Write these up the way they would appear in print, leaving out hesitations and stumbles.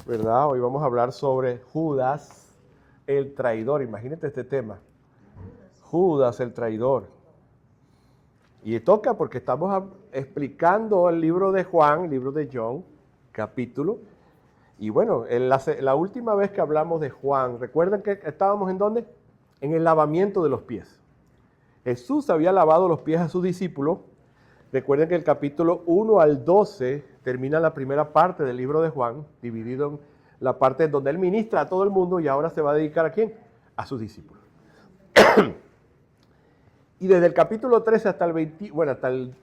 ¿verdad? Hoy vamos a hablar sobre Judas, el traidor. Imagínate este tema. Judas, el traidor. Y toca porque estamos explicando el libro de Juan, el libro de John, capítulo. Y bueno, la última vez que hablamos de Juan, ¿recuerdan que estábamos en dónde? En el lavamiento de los pies. Jesús había lavado los pies a sus discípulos. Recuerden que el capítulo 1 al 12 termina la primera parte del libro de Juan, dividido en la parte donde él ministra a todo el mundo y ahora se va a dedicar ¿a quién? A sus discípulos. Y desde el capítulo 13 hasta hasta el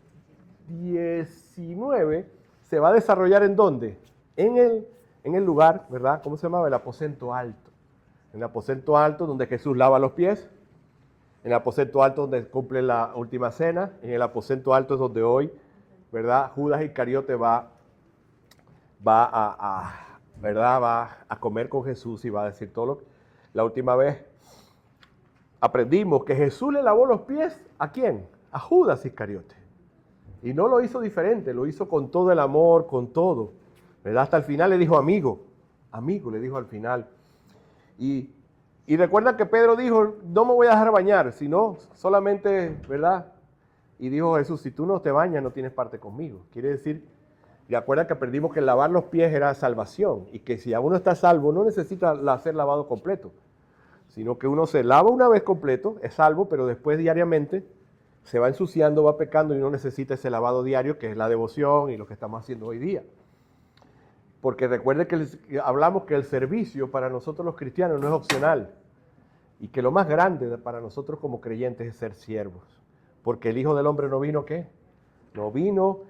19 se va a desarrollar ¿en dónde? En el lugar, ¿verdad? ¿Cómo se llamaba? El aposento alto. En el aposento alto donde Jesús lava los pies. En el aposento alto donde cumple la última cena. En el aposento alto es donde hoy, ¿verdad? Judas Iscariote va a comer con Jesús y va a decir todo lo que... La última vez aprendimos que Jesús le lavó los pies ¿a quién? A Judas Iscariote. Y no lo hizo diferente, lo hizo con todo el amor, con todo. ¿Verdad? Hasta el final le dijo amigo le dijo al final. Y recuerda que Pedro dijo, no me voy a dejar bañar, sino solamente, ¿verdad? Y dijo Jesús, si tú no te bañas, no tienes parte conmigo. Quiere decir, y acuerda que aprendimos que lavar los pies era salvación, y que si a uno está salvo, no necesita ser lavado completo, sino que uno se lava una vez completo, es salvo, pero después diariamente se va ensuciando, va pecando y no necesita ese lavado diario, que es la devoción y lo que estamos haciendo hoy día. Porque recuerde que hablamos que el servicio para nosotros los cristianos no es opcional, y que lo más grande para nosotros como creyentes es ser siervos. Porque el Hijo del Hombre no vino, ¿qué? No vino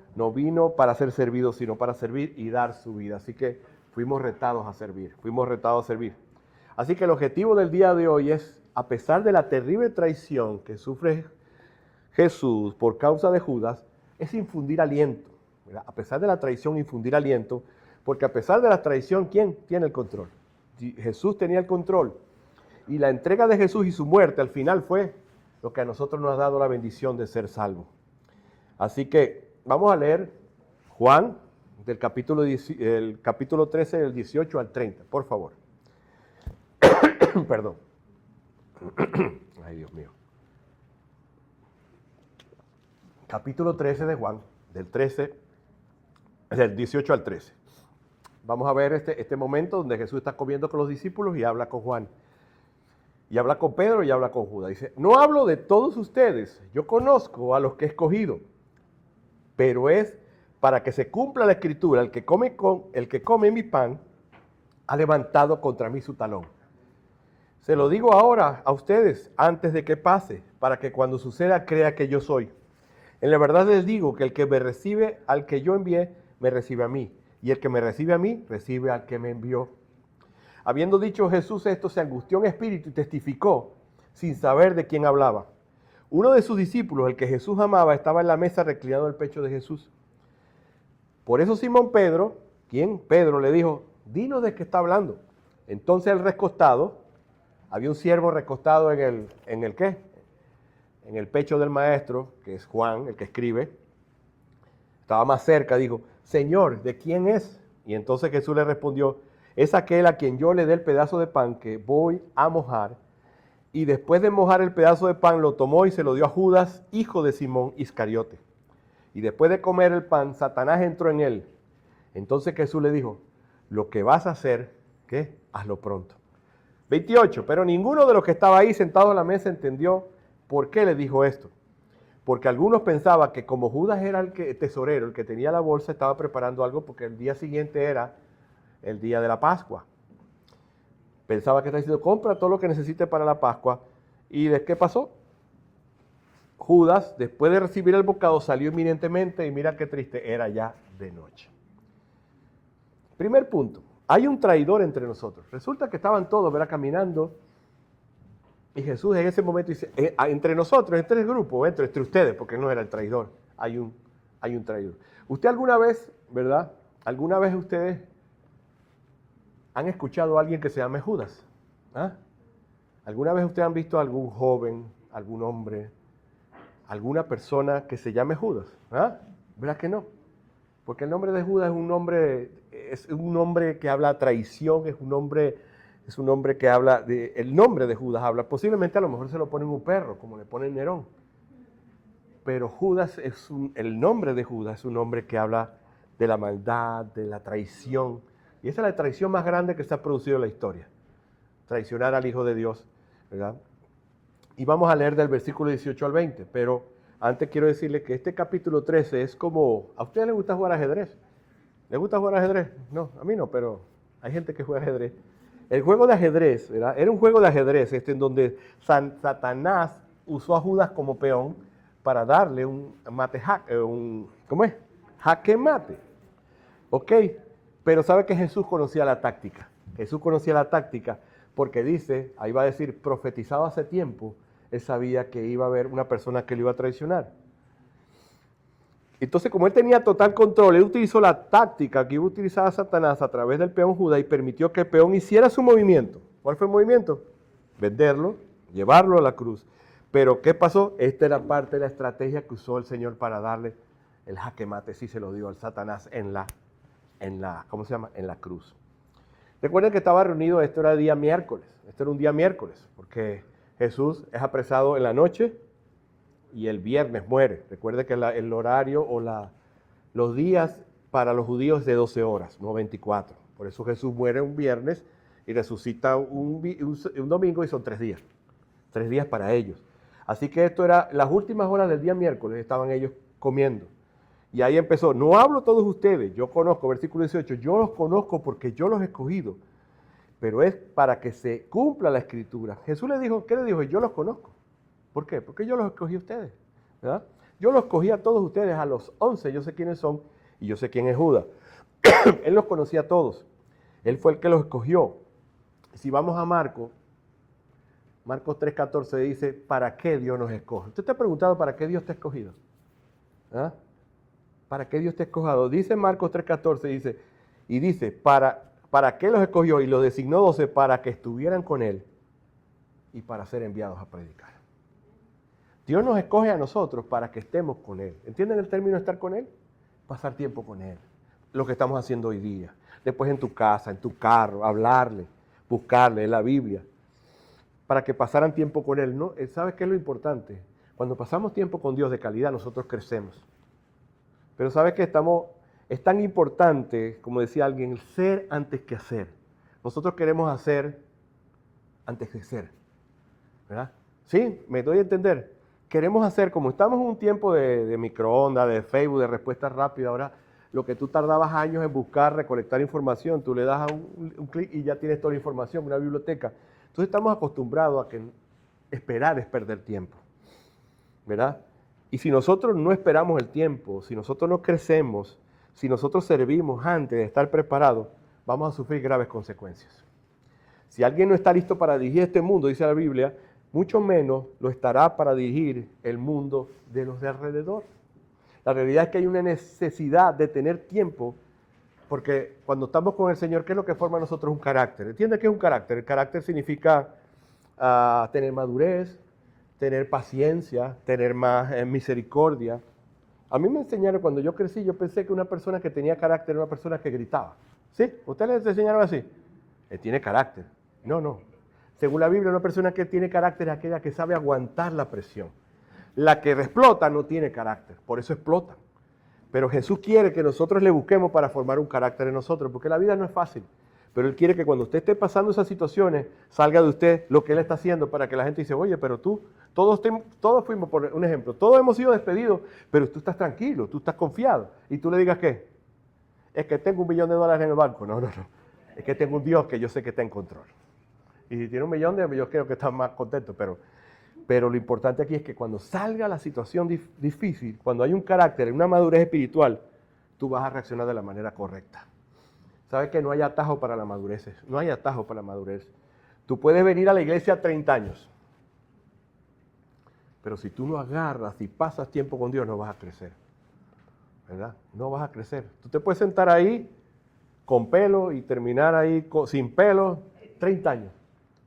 para ser servido, sino para servir y dar su vida. Así que fuimos retados a servir. Así que el objetivo del día de hoy es, a pesar de la terrible traición que sufre Jesús por causa de Judas, es infundir aliento. ¿Verdad? A pesar de la traición, infundir aliento, porque a pesar de la traición, ¿quién tiene el control? Jesús tenía el control. Y la entrega de Jesús y su muerte al final fue lo que a nosotros nos ha dado la bendición de ser salvos. Así que vamos a leer Juan, del el capítulo 13, del 18 al 30, por favor. Perdón. Ay, Dios mío. Capítulo 13 de Juan, del 18 al 13. Vamos a ver este momento donde Jesús está comiendo con los discípulos y habla con Juan. Y habla con Pedro y habla con Judas. Dice, no hablo de todos ustedes, yo conozco a los que he escogido, pero es para que se cumpla la escritura, el que come mi pan, ha levantado contra mí su talón. Se lo digo ahora a ustedes, antes de que pase, para que cuando suceda crea que yo soy. En la verdad les digo que el que me recibe al que yo envié, me recibe a mí. Y el que me recibe a mí, recibe al que me envió. Habiendo dicho Jesús esto, se angustió en espíritu y testificó sin saber de quién hablaba. Uno de sus discípulos, el que Jesús amaba, estaba en la mesa reclinado en el pecho de Jesús. Por eso Simón Pedro, Pedro le dijo, dinos de qué está hablando. Entonces el recostado, había un siervo recostado en el pecho del maestro, que es Juan, el que escribe. Estaba más cerca, dijo, Señor, ¿de quién es? Y entonces Jesús le respondió, es aquel a quien yo le dé el pedazo de pan que voy a mojar. Y después de mojar el pedazo de pan, lo tomó y se lo dio a Judas, hijo de Simón Iscariote. Y después de comer el pan, Satanás entró en él. Entonces Jesús le dijo, lo que vas a hacer, ¿qué? Hazlo pronto. 28. Pero ninguno de los que estaba ahí sentado a la mesa entendió por qué le dijo esto. Porque algunos pensaban que como Judas era el tesorero, el que tenía la bolsa, estaba preparando algo porque el día siguiente era el día de la Pascua. Pensaba que estaba diciendo, compra todo lo que necesite para la Pascua. ¿Y de qué pasó? Judas, después de recibir el bocado, salió inminentemente y mira qué triste, era ya de noche. Primer punto, hay un traidor entre nosotros. Resulta que estaban todos, ¿verdad?, caminando. Y Jesús en ese momento dice, entre nosotros, entre el grupo, entre ustedes, porque no era el traidor, hay un traidor. Usted alguna vez, ¿verdad? ¿Alguna vez ustedes han escuchado a alguien que se llame Judas? ¿Ah? ¿Alguna vez ustedes han visto a algún joven, algún hombre, alguna persona que se llame Judas? ¿Ah? ¿Verdad que no? Porque el nombre de Judas es un nombre es un nombre que habla traición, es un nombre que habla el nombre de Judas habla, posiblemente a lo mejor se lo ponen un perro, como le ponen Nerón. Pero Judas el nombre de Judas es un nombre que habla de la maldad, de la traición. Y esa es la traición más grande que se ha producido en la historia. Traicionar al Hijo de Dios, ¿verdad? Y vamos a leer del versículo 18 al 20, pero antes quiero decirle que este capítulo 13 es como, ¿a ustedes les gusta jugar ajedrez? ¿Les gusta jugar ajedrez? No, a mí no, pero hay gente que juega ajedrez. El juego de ajedrez, ¿verdad? Era un juego de ajedrez en donde Satanás usó a Judas como peón para darle un mate ¿cómo es? Jaque mate. Ok, pero sabe que Jesús conocía la táctica. Jesús conocía la táctica porque dice, ahí va a decir, profetizado hace tiempo, él sabía que iba a haber una persona que lo iba a traicionar. Entonces, como él tenía total control, él utilizó la táctica que iba a utilizar Satanás a través del peón Judas y permitió que el peón hiciera su movimiento. ¿Cuál fue el movimiento? Venderlo, llevarlo a la cruz. Pero, ¿qué pasó? Esta era parte de la estrategia que usó el Señor para darle el jaque mate, sí se lo dio al Satanás ¿cómo se llama? En la cruz. Recuerden que estaba reunido, esto era día miércoles, esto era un día miércoles, porque Jesús es apresado en la noche y el viernes muere. Recuerde que el horario o los días para los judíos es de 12 horas, no 24. Por eso Jesús muere un viernes y resucita un domingo y son 3 días. 3 días para ellos. Así que esto era las últimas horas del día miércoles, estaban ellos comiendo. Y ahí empezó, no hablo todos ustedes, yo conozco, versículo 18, yo los conozco porque yo los he escogido, pero es para que se cumpla la escritura. Jesús le dijo, ¿qué le dijo? Yo los conozco. ¿Por qué? Porque yo los escogí a ustedes, ¿verdad? Yo los escogí a todos ustedes, a los 11, yo sé quiénes son y yo sé quién es Judas. Él los conocía a todos, él fue el que los escogió. Si vamos a Marcos 3:14 dice, ¿para qué Dios nos escoge? ¿Usted te ha preguntado para qué Dios te ha escogido? ¿Ah? ¿Para qué Dios te ha escogido? Dice Marcos 3:14, dice, ¿para qué los escogió? Y los designó 12 para que estuvieran con Él y para ser enviados a predicar. Dios nos escoge a nosotros para que estemos con Él. ¿Entienden el término estar con Él? Pasar tiempo con Él. Lo que estamos haciendo hoy día. Después en tu casa, en tu carro, hablarle, buscarle en la Biblia. Para que pasaran tiempo con Él. ¿No? ¿Sabes qué es lo importante? Cuando pasamos tiempo con Dios de calidad, nosotros crecemos. Pero ¿sabes qué? Es tan importante, como decía alguien, el ser antes que hacer. Nosotros queremos hacer antes de ser. ¿Verdad? ¿Sí? ¿Me doy a entender? Queremos hacer, como estamos en un tiempo de microondas, de Facebook, de respuesta rápida, ahora lo que tú tardabas años en buscar, recolectar información, tú le das a un clic y ya tienes toda la información, una biblioteca. Entonces estamos acostumbrados a que esperar es perder tiempo, ¿verdad? Y si nosotros no esperamos el tiempo, si nosotros no crecemos, si nosotros servimos antes de estar preparados, vamos a sufrir graves consecuencias. Si alguien no está listo para dirigir este mundo, dice la Biblia, mucho menos lo estará para dirigir el mundo de los de alrededor. La realidad es que hay una necesidad de tener tiempo, porque cuando estamos con el Señor, ¿qué es lo que forma a nosotros un carácter? ¿Entiende qué es un carácter? El carácter significa tener madurez, tener paciencia, tener más misericordia. A mí me enseñaron, cuando yo crecí, yo pensé que una persona que tenía carácter era una persona que gritaba. ¿Sí? ¿Ustedes les enseñaron así? Él tiene carácter. No. Según la Biblia, una persona que tiene carácter es aquella que sabe aguantar la presión. La que explota no tiene carácter, por eso explota. Pero Jesús quiere que nosotros le busquemos para formar un carácter en nosotros, porque la vida no es fácil. Pero Él quiere que cuando usted esté pasando esas situaciones, salga de usted lo que Él está haciendo para que la gente dice, oye, pero tú, todos fuimos, por un ejemplo, todos hemos sido despedidos, pero tú estás tranquilo, tú estás confiado. Y tú le digas, ¿qué? Es que tengo $1 millón en el banco. No. Es que tengo un Dios que yo sé que está en control. Y si tiene $1 millón, yo creo que está más contento. Pero lo importante aquí es que cuando salga la situación difícil, cuando hay un carácter, una madurez espiritual, tú vas a reaccionar de la manera correcta. ¿Sabes que no hay atajo para la madurez? No hay atajo para la madurez. Tú puedes venir a la iglesia 30 años, pero si tú no agarras y pasas tiempo con Dios, no vas a crecer. ¿Verdad? No vas a crecer. Tú te puedes sentar ahí con pelo y terminar ahí sin pelo 30 años.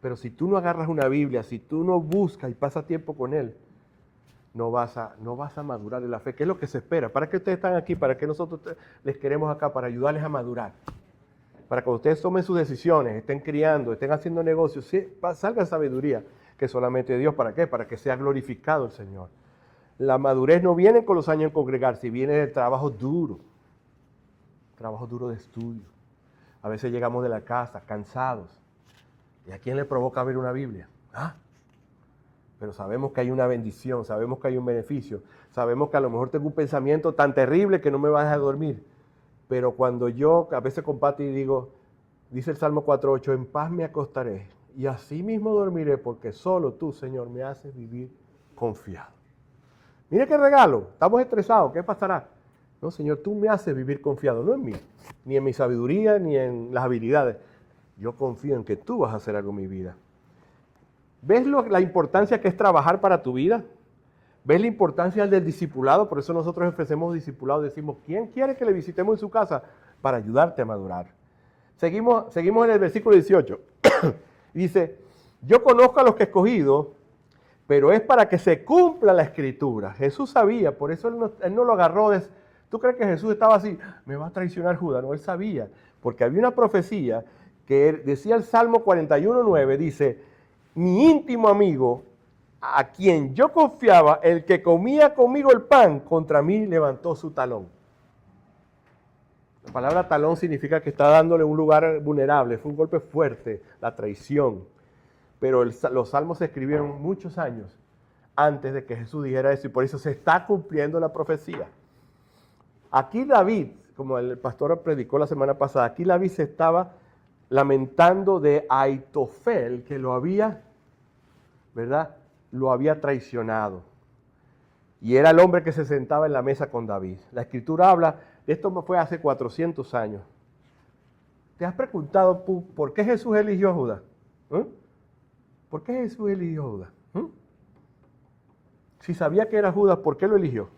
Pero si tú no agarras una Biblia, si tú no buscas y pasas tiempo con Él, no vas a madurar en la fe, que es lo que se espera. ¿Para qué ustedes están aquí? ¿Para qué nosotros les queremos acá? Para ayudarles a madurar. para que ustedes tomen sus decisiones, estén criando, estén haciendo negocios, salga sabiduría, que solamente Dios, ¿para qué? Para que sea glorificado el Señor. La madurez no viene con los años en congregarse, viene del trabajo duro de estudio. A veces llegamos de la casa cansados. ¿Y a quién le provoca ver una Biblia? Pero sabemos que hay una bendición, sabemos que hay un beneficio, sabemos que a lo mejor tengo un pensamiento tan terrible que no me va a dejar dormir. Pero cuando yo a veces con Pati digo, dice el Salmo 4:8, en paz me acostaré y así mismo dormiré porque solo tú, Señor, me haces vivir confiado. Mire qué regalo, estamos estresados, ¿qué pasará? No, Señor, tú me haces vivir confiado, no en mí, ni en mi sabiduría, ni en las habilidades. Yo confío en que tú vas a hacer algo en mi vida. ¿Ves la importancia que es trabajar para tu vida? ¿Ves la importancia del discipulado? Por eso nosotros ofrecemos discipulado. Decimos, ¿quién quiere que le visitemos en su casa? Para ayudarte a madurar. Seguimos en el versículo 18. Dice, yo conozco a los que he escogido, pero es para que se cumpla la Escritura. Jesús sabía, por eso él no lo agarró. ¿Tú crees que Jesús estaba así? Me va a traicionar Judas. No, él sabía, porque había una profecía que decía el Salmo 41:9, dice, mi íntimo amigo, a quien yo confiaba, el que comía conmigo el pan, contra mí levantó su talón. La palabra talón significa que está dándole un lugar vulnerable, fue un golpe fuerte, la traición. Pero los salmos se escribieron muchos años antes de que Jesús dijera eso y por eso se está cumpliendo la profecía. Aquí David, como el pastor predicó la semana pasada, aquí David se estaba lamentando de Aitofel, que lo había, ¿verdad? Lo había traicionado. Y era el hombre que se sentaba en la mesa con David. La Escritura habla, esto fue hace 400 años. ¿Te has preguntado por qué Jesús eligió a Judas? ¿Por qué Jesús eligió a Judas? Si sabía que era Judas, ¿por qué lo eligió?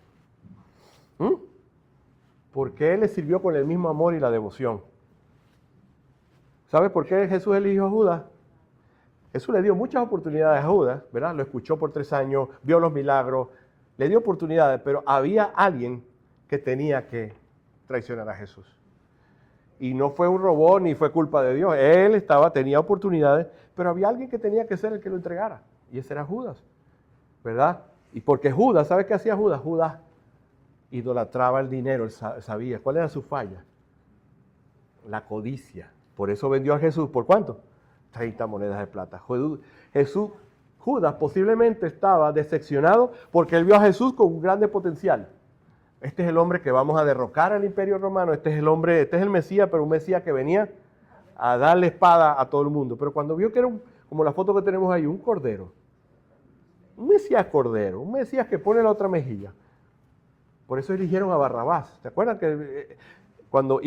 Porque él le sirvió con el mismo amor y la devoción. ¿Sabe por qué Jesús eligió a Judas? Jesús le dio muchas oportunidades a Judas, ¿verdad? Lo escuchó por 3 años, vio los milagros, le dio oportunidades, pero había alguien que tenía que traicionar a Jesús. Y no fue un robot ni fue culpa de Dios. Él tenía oportunidades, pero había alguien que tenía que ser el que lo entregara. Y ese era Judas, ¿verdad? Y porque Judas, ¿sabe qué hacía Judas? Judas idolatraba el dinero, él sabía. ¿Cuál era su falla? La codicia. Por eso vendió a Jesús. ¿Por cuánto? 30 monedas de plata. Judas posiblemente estaba decepcionado porque él vio a Jesús con un grande potencial. Este es el hombre que vamos a derrocar al imperio romano, este es el Mesías, pero un Mesías que venía a darle espada a todo el mundo. Pero cuando vio que era, como la foto que tenemos ahí, un cordero, un Mesías cordero, un Mesías que pone la otra mejilla. Por eso eligieron a Barrabás. ¿Te acuerdan que cuando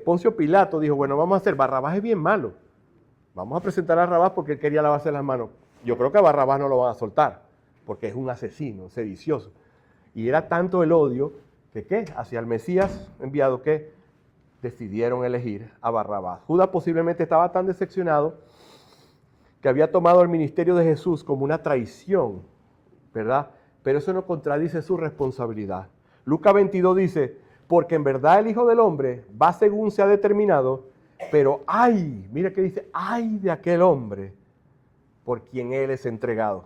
Poncio Pilato dijo, bueno, vamos a hacer, Barrabás es bien malo, vamos a presentar a Barrabás porque él quería lavarse las manos? Yo creo que a Barrabás no lo van a soltar, porque es un asesino, sedicioso. Y era tanto el odio que hacia el Mesías enviado que decidieron elegir a Barrabás. Judas posiblemente estaba tan decepcionado que había tomado el ministerio de Jesús como una traición, ¿verdad? Pero eso no contradice su responsabilidad. Lucas 22 dice, porque en verdad el Hijo del Hombre va según se ha determinado, pero ay, mira que dice, ay de aquel hombre por quien él es entregado.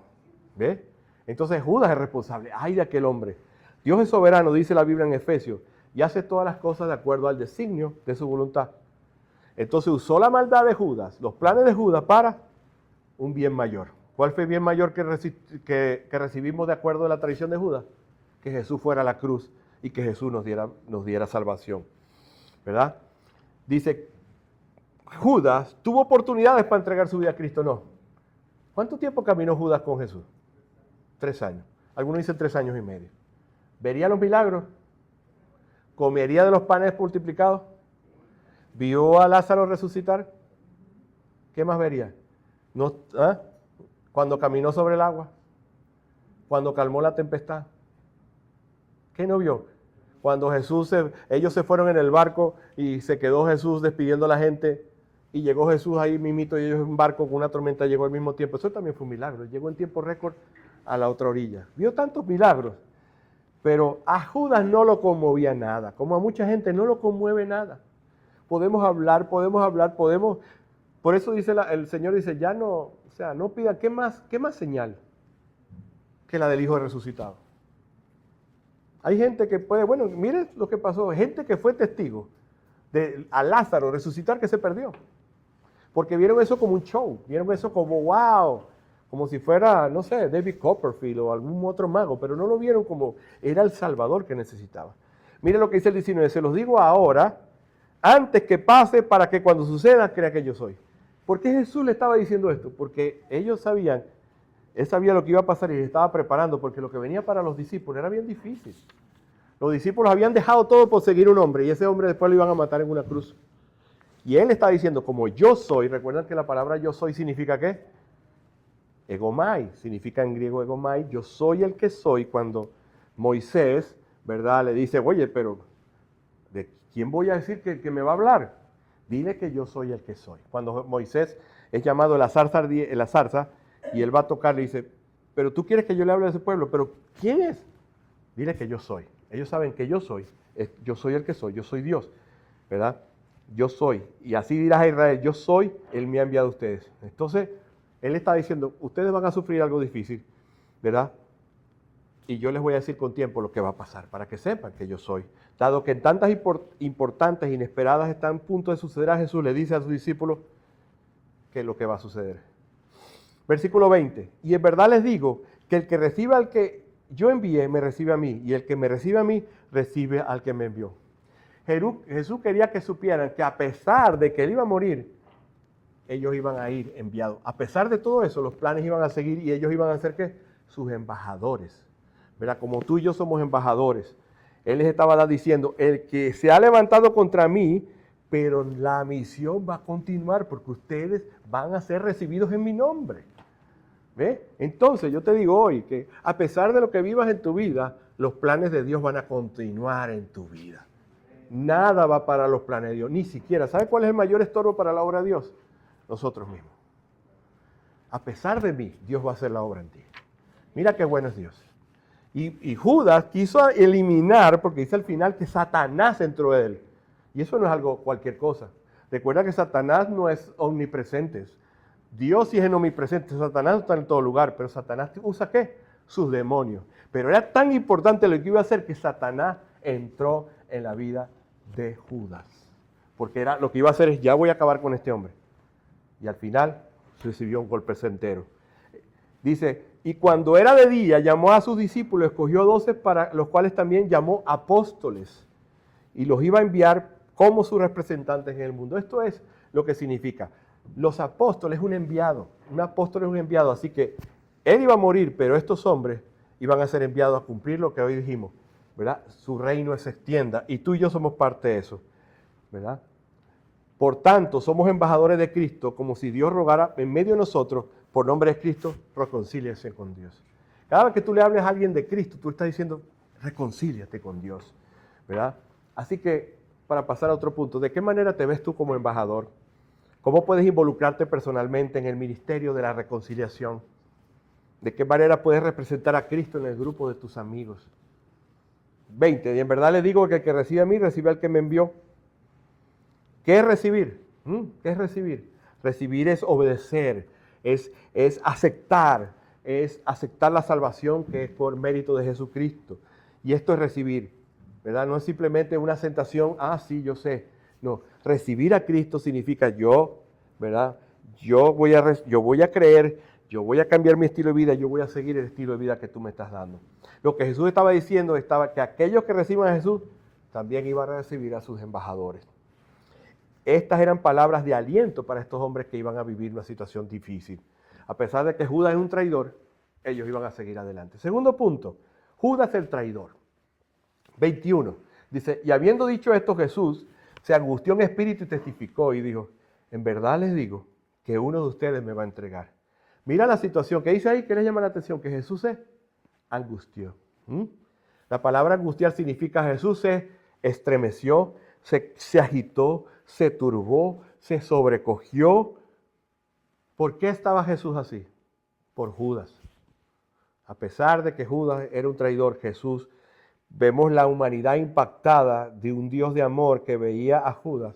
¿Ve? Entonces Judas es responsable, ay de aquel hombre. Dios es soberano, dice la Biblia en Efesios, y hace todas las cosas de acuerdo al designio de su voluntad. Entonces usó la maldad de Judas, los planes de Judas para un bien mayor. ¿Cuál fue el bien mayor que recibimos de acuerdo a la tradición de Judas? Que Jesús fuera a la cruz y que Jesús nos diera salvación. ¿Verdad? Dice, Judas tuvo oportunidades para entregar su vida a Cristo, no. ¿Cuánto tiempo caminó Judas con Jesús? 3 años. Algunos dicen 3 años y medio. ¿Vería los milagros? ¿Comería de los panes multiplicados? ¿Vio a Lázaro resucitar? ¿Qué más vería? Cuando caminó sobre el agua, cuando calmó la tempestad. ¿Qué no vio? Cuando ellos se fueron en el barco y se quedó Jesús despidiendo a la gente y llegó Jesús ahí mismito y ellos en un barco con una tormenta llegó al mismo tiempo. Eso también fue un milagro. Llegó en tiempo récord a la otra orilla. Vio tantos milagros, pero a Judas no lo conmovía nada. Como a mucha gente no lo conmueve nada. podemos hablar, podemos. Por eso dice el Señor, dice, ya no, o sea, no pidan, qué más señal que la del Hijo resucitado? Hay gente que puede, bueno, mire lo que pasó, gente que fue testigo de a Lázaro resucitar que se perdió. Porque vieron eso como un show, vieron eso como wow, como si fuera, no sé, David Copperfield o algún otro mago, pero no lo vieron como era el Salvador que necesitaba. Mire lo que dice el 19, se los digo ahora, antes que pase, para que cuando suceda crea que yo soy. ¿Por qué Jesús le estaba diciendo esto? Porque ellos sabían, él sabía lo que iba a pasar y se estaba preparando, porque lo que venía para los discípulos era bien difícil. Los discípulos habían dejado todo por seguir un hombre y ese hombre después lo iban a matar en una cruz. Y él está diciendo, como yo soy, recuerdan que la palabra yo soy significa ¿qué? Egomai, significa en griego egomai, yo soy el que soy. Cuando Moisés, ¿verdad? Le dice, oye, pero ¿de quién voy a decir que me va a hablar? Dile que yo soy el que soy. Cuando Moisés es llamado la zarza y él va a tocar, le dice, pero tú quieres que yo le hable a ese pueblo, pero ¿quién es? Dile que yo soy. Ellos saben que yo soy el que soy, yo soy Dios, ¿verdad? Yo soy, y así dirás a Israel, yo soy, Él me ha enviado a ustedes. Entonces, Él está diciendo, ustedes van a sufrir algo difícil, ¿verdad? Y yo les voy a decir con tiempo lo que va a pasar, para que sepan que yo soy. Dado que en tantas importantes, inesperadas están a punto de suceder a Jesús, le dice a sus discípulos qué es lo que va a suceder. Versículo 20, y en verdad les digo que el que reciba al que yo envié, me recibe a mí, y el que me recibe a mí, recibe al que me envió. Jesús quería que supieran que a pesar de que Él iba a morir, ellos iban a ir enviados. A pesar de todo eso, los planes iban a seguir y ellos iban a ser ¿qué? Sus embajadores. ¿Verdad? Como tú y yo somos embajadores. Él les estaba diciendo, el que se ha levantado contra mí, pero la misión va a continuar porque ustedes van a ser recibidos en mi nombre. ¿Ve? Entonces yo te digo hoy que a pesar de lo que vivas en tu vida, los planes de Dios van a continuar en tu vida. Nada va para los planes de Dios, ni siquiera. ¿Sabe cuál es el mayor estorbo para la obra de Dios? Nosotros mismos. A pesar de mí, Dios va a hacer la obra en ti. Mira qué bueno es Dios. Y Judas quiso eliminar, porque dice al final que Satanás entró en él. Y eso no es algo cualquier cosa. Recuerda que Satanás no es omnipresente. Dios sí es omnipresente. Satanás está en todo lugar, pero Satanás usa ¿qué? Sus demonios. Pero era tan importante lo que iba a hacer que Satanás entró en la vida de Judas. Porque era, lo que iba a hacer es, ya voy a acabar con este hombre. Y al final recibió un golpe certero. Dice, y cuando era de día, llamó a sus discípulos, escogió 12 para los cuales también llamó apóstoles. Y los iba a enviar como sus representantes en el mundo. Esto es lo que significa. Los apóstoles es un enviado. Un apóstol es un enviado. Así que él iba a morir, pero estos hombres iban a ser enviados a cumplir lo que hoy dijimos, ¿verdad? Su reino se extienda y tú y yo somos parte de eso, ¿verdad? Por tanto, somos embajadores de Cristo, como si Dios rogara en medio de nosotros, por nombre de Cristo, reconcíliese con Dios. Cada vez que tú le hables a alguien de Cristo, tú estás diciendo, reconcíliate con Dios, ¿verdad? Así que, para pasar a otro punto, ¿de qué manera te ves tú como embajador? ¿Cómo puedes involucrarte personalmente en el ministerio de la reconciliación? ¿De qué manera puedes representar a Cristo en el grupo de tus amigos? 20. Y en verdad les digo que el que recibe a mí, recibe al que me envió. ¿Qué es recibir? ¿Qué es recibir? Recibir es obedecer, es aceptar la salvación que es por mérito de Jesucristo. Y esto es recibir, ¿verdad? No es simplemente una aceptación, sí, yo sé. No, recibir a Cristo significa yo, ¿verdad? Yo voy a creer, yo voy a cambiar mi estilo de vida, yo voy a seguir el estilo de vida que tú me estás dando. Lo que Jesús estaba diciendo estaba que aquellos que reciban a Jesús también iban a recibir a sus embajadores. Estas eran palabras de aliento para estos hombres que iban a vivir una situación difícil. A pesar de que Judas es un traidor, ellos iban a seguir adelante. Segundo punto, Judas el traidor. 21. Dice, y habiendo dicho esto Jesús, se angustió en espíritu y testificó y dijo, en verdad les digo que uno de ustedes me va a entregar. Mira la situación que dice ahí, que les llama la atención, que Jesús se angustió. La palabra angustiar significa Jesús se estremeció, se agitó, se turbó, se sobrecogió. ¿Por qué estaba Jesús así? Por Judas. A pesar de que Judas era un traidor, Jesús, vemos la humanidad impactada de un Dios de amor que veía a Judas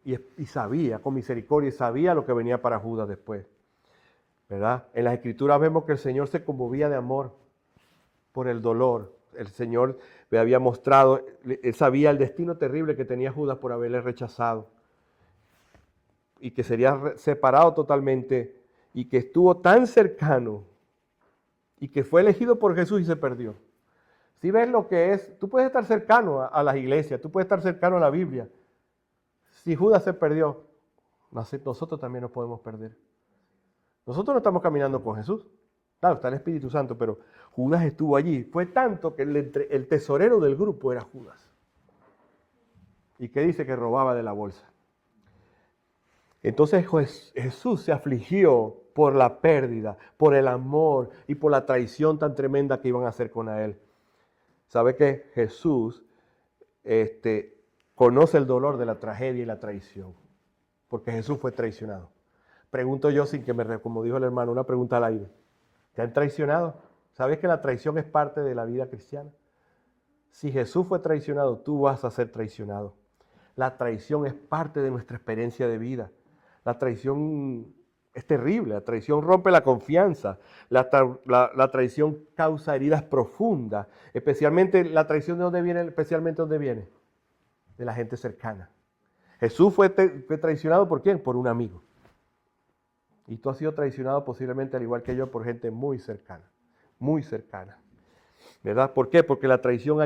y sabía, con misericordia, y sabía lo que venía para Judas después, ¿verdad? En las Escrituras vemos que el Señor se conmovía de amor por el dolor. El Señor le había mostrado, él sabía el destino terrible que tenía Judas por haberle rechazado y que sería separado totalmente y que estuvo tan cercano y que fue elegido por Jesús y se perdió. Si ves lo que es, tú puedes estar cercano a las iglesias, tú puedes estar cercano a la Biblia. Si Judas se perdió, nosotros también nos podemos perder. Nosotros no estamos caminando con Jesús. Claro, está el Espíritu Santo, pero Judas estuvo allí. Fue tanto que el tesorero del grupo era Judas. ¿Y qué dice? Que robaba de la bolsa. Entonces Jesús se afligió por la pérdida, por el amor y por la traición tan tremenda que iban a hacer con él. ¿Sabe qué? Jesús conoce el dolor de la tragedia y la traición, porque Jesús fue traicionado. Pregunto yo sin que como dijo el hermano, una pregunta al aire. ¿Te han traicionado? ¿Sabes que la traición es parte de la vida cristiana? Si Jesús fue traicionado, tú vas a ser traicionado. La traición es parte de nuestra experiencia de vida. La traición es terrible, la traición rompe la confianza, la traición causa heridas profundas, especialmente la traición de dónde viene, especialmente dónde viene, de la gente cercana. Jesús fue traicionado ¿por quién? Por un amigo. Y tú has sido traicionado posiblemente al igual que yo por gente muy cercana, ¿verdad? ¿Por qué? Porque la traición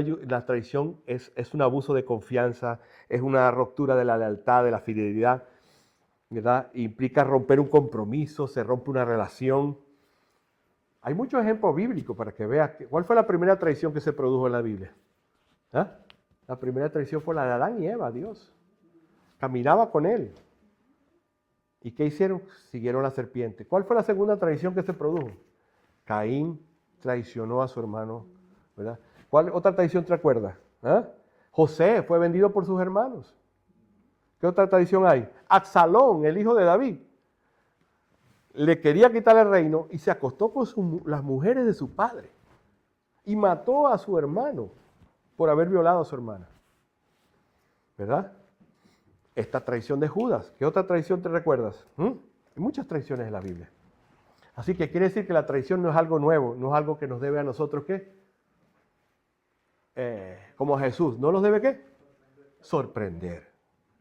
es un abuso de confianza, es una ruptura de la lealtad, de la fidelidad, ¿verdad? Implica romper un compromiso, se rompe una relación. Hay muchos ejemplos bíblicos para que veas. ¿Cuál fue la primera traición que se produjo en la Biblia? ¿Ah? La primera traición fue la de Adán y Eva, Dios. Caminaba con él. ¿Y qué hicieron? Siguieron la serpiente. ¿Cuál fue la segunda traición que se produjo? Caín traicionó a su hermano, ¿verdad? ¿Cuál otra traición te acuerdas? ¿Ah? José fue vendido por sus hermanos. ¿Qué otra traición hay? Absalón, el hijo de David, le quería quitar el reino y se acostó con las mujeres de su padre y mató a su hermano por haber violado a su hermana. ¿Verdad? Esta traición de Judas. ¿Qué otra traición te recuerdas? Hay muchas traiciones en la Biblia. Así que quiere decir que la traición no es algo nuevo, no es algo que nos debe a nosotros, ¿qué? Como a Jesús, ¿no nos debe qué? Sorprender.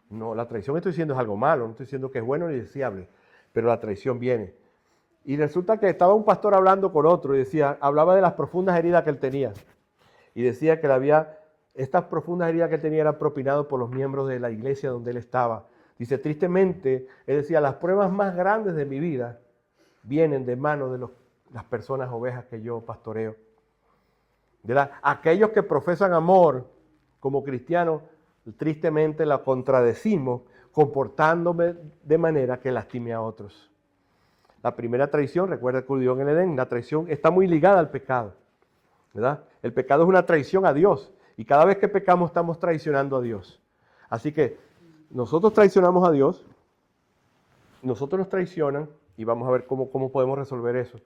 No, la traición estoy diciendo es algo malo, no estoy diciendo que es bueno ni deseable, pero la traición viene. Y resulta que estaba un pastor hablando con otro y hablaba de las profundas heridas que él tenía. Y decía que estas profundas heridas que él tenía eran propinadas por los miembros de la iglesia donde él estaba. Dice, tristemente, él decía, las pruebas más grandes de mi vida vienen de manos de las personas ovejas que yo pastoreo. ¿Verdad? Aquellos que profesan amor como cristianos, tristemente la contradecimos comportándome de manera que lastime a otros. La primera traición, recuerda que ocurrió en el Edén, la traición está muy ligada al pecado, ¿verdad? El pecado es una traición a Dios y cada vez que pecamos estamos traicionando a Dios. Así que nosotros traicionamos a Dios, nosotros nos traicionan y vamos a ver cómo podemos resolver eso.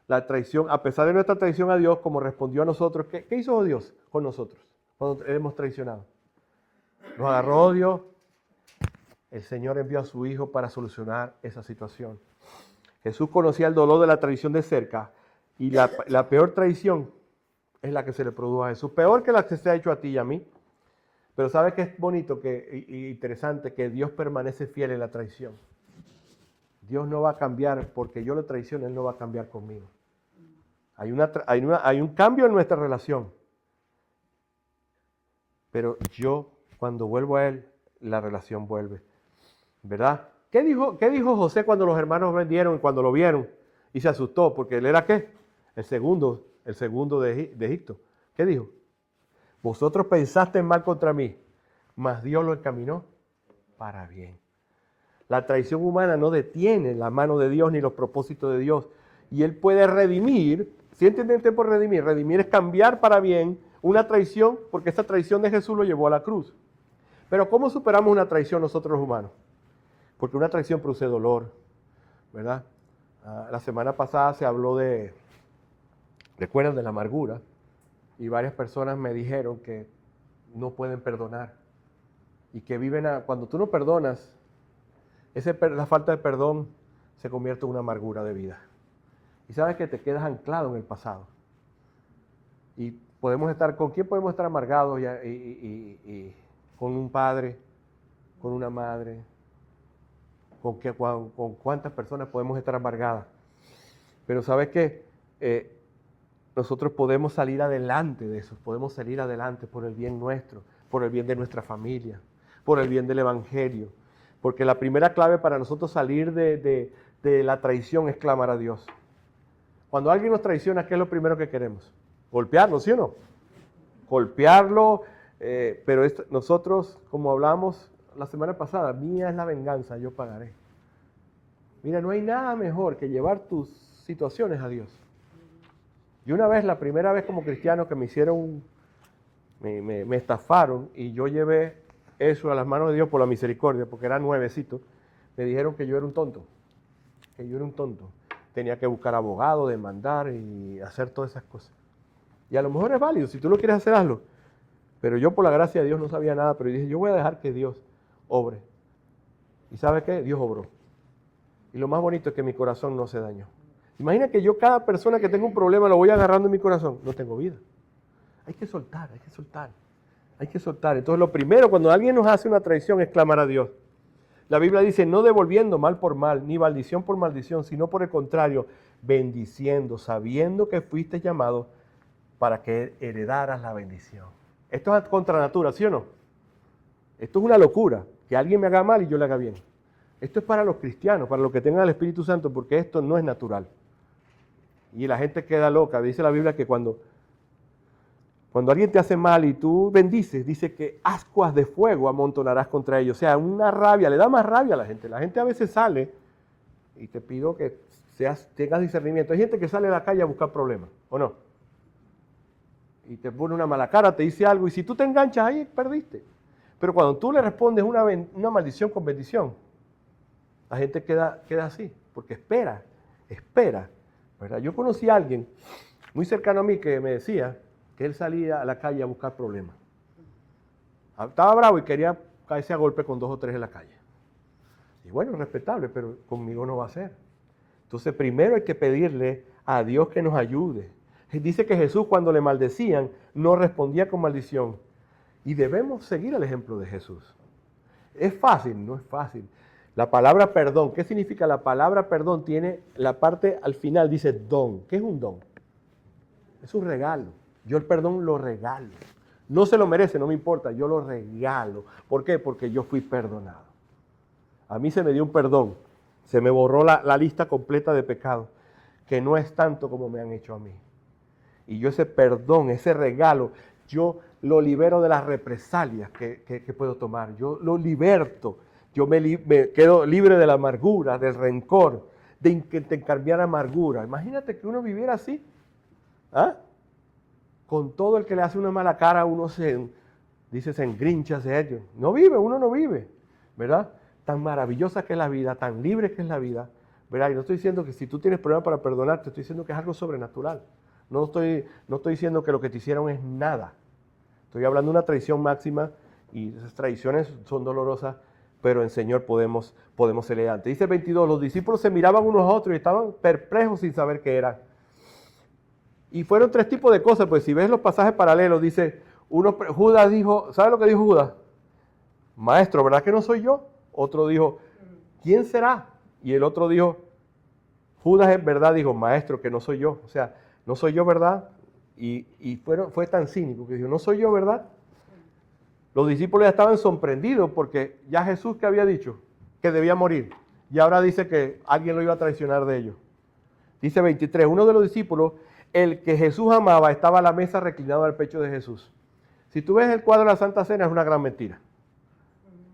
La traición, a pesar de nuestra traición a Dios, como respondió a nosotros, ¿qué hizo Dios con nosotros cuando hemos traicionado? Nos agarró Dios, el Señor envió a su Hijo para solucionar esa situación. Jesús conocía el dolor de la traición de cerca y la peor traición es la que se le produjo a Jesús. Peor que la que se ha hecho a ti y a mí. Pero ¿sabes qué es bonito y interesante? Que Dios permanece fiel en la traición. Dios no va a cambiar porque yo lo traiciono, Él no va a cambiar conmigo. Hay un cambio en nuestra relación. Pero yo, cuando vuelvo a Él, la relación vuelve. ¿Verdad? ¿Qué dijo José cuando los hermanos vendieron y cuando lo vieron? Y se asustó, porque él era ¿qué? El segundo de Egipto. ¿Qué dijo? Vosotros pensaste mal contra mí, mas Dios lo encaminó para bien. La traición humana no detiene la mano de Dios ni los propósitos de Dios. Y Él puede redimir. ¿Sí entienden por redimir? Redimir es cambiar para bien una traición, porque esa traición de Jesús lo llevó a la cruz. Pero ¿cómo superamos una traición nosotros los humanos? Porque una traición produce dolor, ¿verdad? La semana pasada se habló recuerdan, de la amargura, y varias personas me dijeron que no pueden perdonar. y que viven, cuando tú no perdonas, la falta de perdón se convierte en una amargura de vida. Y sabes que te quedas anclado en el pasado. Y ¿con quién podemos estar amargados y con un padre, con una madre? ¿Con cuántas personas podemos estar amargadas? Pero sabes que nosotros podemos salir adelante de eso, podemos salir adelante por el bien nuestro, por el bien de nuestra familia, por el bien del Evangelio. Porque la primera clave para nosotros salir de la traición es clamar a Dios. Cuando alguien nos traiciona, ¿qué es lo primero que queremos? Golpearlo, ¿sí o no? Golpearlo, pero nosotros, como hablamos la semana pasada, mía es la venganza, yo pagaré. Mira, no hay nada mejor que llevar tus situaciones a Dios. Y una vez, la primera vez como cristiano que me hicieron, me estafaron y yo llevé eso a las manos de Dios por la misericordia, porque era nuevecito, me dijeron que yo era un tonto, Tenía que buscar abogado, demandar y hacer todas esas cosas. Y a lo mejor es válido, si tú lo quieres hacer, hazlo. Pero yo por la gracia de Dios no sabía nada, pero dije, yo voy a dejar que Dios obre. ¿Y sabe qué? Dios obró. Y lo más bonito es que mi corazón no se dañó. Imagina que yo cada persona que tenga un problema lo voy agarrando en mi corazón. No tengo vida. Hay que soltar. Entonces lo primero cuando alguien nos hace una traición es clamar a Dios. La Biblia dice, no devolviendo mal por mal, ni maldición por maldición, sino por el contrario, bendiciendo, sabiendo que fuiste llamado para que heredaras la bendición. Esto es contra natura, ¿sí o no? Esto es una locura, que alguien me haga mal y yo le haga bien. Esto es para los cristianos, para los que tengan el Espíritu Santo, porque esto no es natural. Y la gente queda loca. Dice la Biblia que cuando alguien te hace mal y tú bendices, dice que ascuas de fuego amontonarás contra ellos. O sea, una rabia, le da más rabia a la gente. La gente a veces sale, y te pido que tengas discernimiento. Hay gente que sale a la calle a buscar problemas, ¿o no? Y te pone una mala cara, te dice algo, y si tú te enganchas ahí, perdiste. Pero cuando tú le respondes una maldición con bendición, la gente queda así, porque espera, ¿verdad? Yo conocí a alguien muy cercano a mí que me decía que él salía a la calle a buscar problemas. Estaba bravo y quería caerse a golpe con 2 o 3 en la calle. Y bueno, respetable, pero conmigo no va a ser. Entonces primero hay que pedirle a Dios que nos ayude. Dice que Jesús cuando le maldecían no respondía con maldición. Y debemos seguir el ejemplo de Jesús. ¿Es fácil? No es fácil. La palabra perdón, ¿qué significa? La palabra perdón tiene la parte al final, dice don. ¿Qué es un don? Es un regalo. Yo el perdón lo regalo. No se lo merece, no me importa, yo lo regalo. ¿Por qué? Porque yo fui perdonado. A mí se me dio un perdón. Se me borró la lista completa de pecados, que no es tanto como me han hecho a mí. Y yo ese perdón, ese regalo, yo lo libero de las represalias que puedo tomar. Yo lo liberto. Yo me quedo libre de la amargura, del rencor, de intercambiar amargura. Imagínate que uno viviera así. ¿Ah? Con todo el que le hace una mala cara, uno se engrincha, uno no vive, ¿verdad? Tan maravillosa que es la vida, tan libre que es la vida, ¿verdad? Y no estoy diciendo que si tú tienes problemas para perdonar, te estoy diciendo que es algo sobrenatural. No estoy diciendo que lo que te hicieron es nada. Estoy hablando de una traición máxima y esas traiciones son dolorosas, pero en Señor podemos ser elegantes. Dice el 22, los discípulos se miraban unos a otros y estaban perplejos sin saber qué era. Y fueron 3 tipos de cosas, pues si ves los pasajes paralelos, dice, Judas dijo, ¿sabes lo que dijo Judas? Maestro, ¿verdad que no soy yo? Otro dijo, ¿quién será? Y el otro dijo, Judas en verdad dijo, maestro, que no soy yo. O sea, no soy yo, ¿verdad? Y fue tan cínico que dijo, no soy yo, ¿verdad? Los discípulos ya estaban sorprendidos porque ya Jesús que había dicho que debía morir. Y ahora dice que alguien lo iba a traicionar de ellos. Dice 23, uno de los discípulos, el que Jesús amaba, estaba a la mesa reclinado al pecho de Jesús. Si tú ves el cuadro de la Santa Cena, es una gran mentira.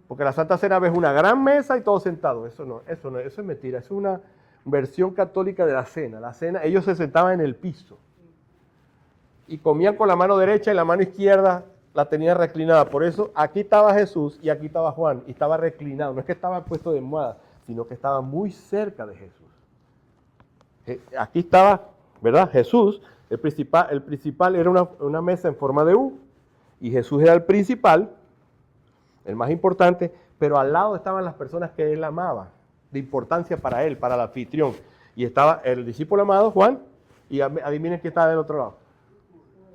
Porque la Santa Cena ves una gran mesa y todos sentados. Eso es mentira. Es una versión católica de la cena. La cena, ellos se sentaban en el piso. Y comían con la mano derecha y la mano izquierda la tenían reclinada. Por eso aquí estaba Jesús y aquí estaba Juan. Y estaba reclinado. No es que estaba puesto de almohada, sino que estaba muy cerca de Jesús. Aquí estaba, ¿verdad? Jesús, el principal era una mesa en forma de U. Y Jesús era el principal. el más importante, pero al lado estaban las personas que él amaba, de importancia para él, para el anfitrión. Y estaba el discípulo amado, Juan, y adivinen quién estaba del otro lado.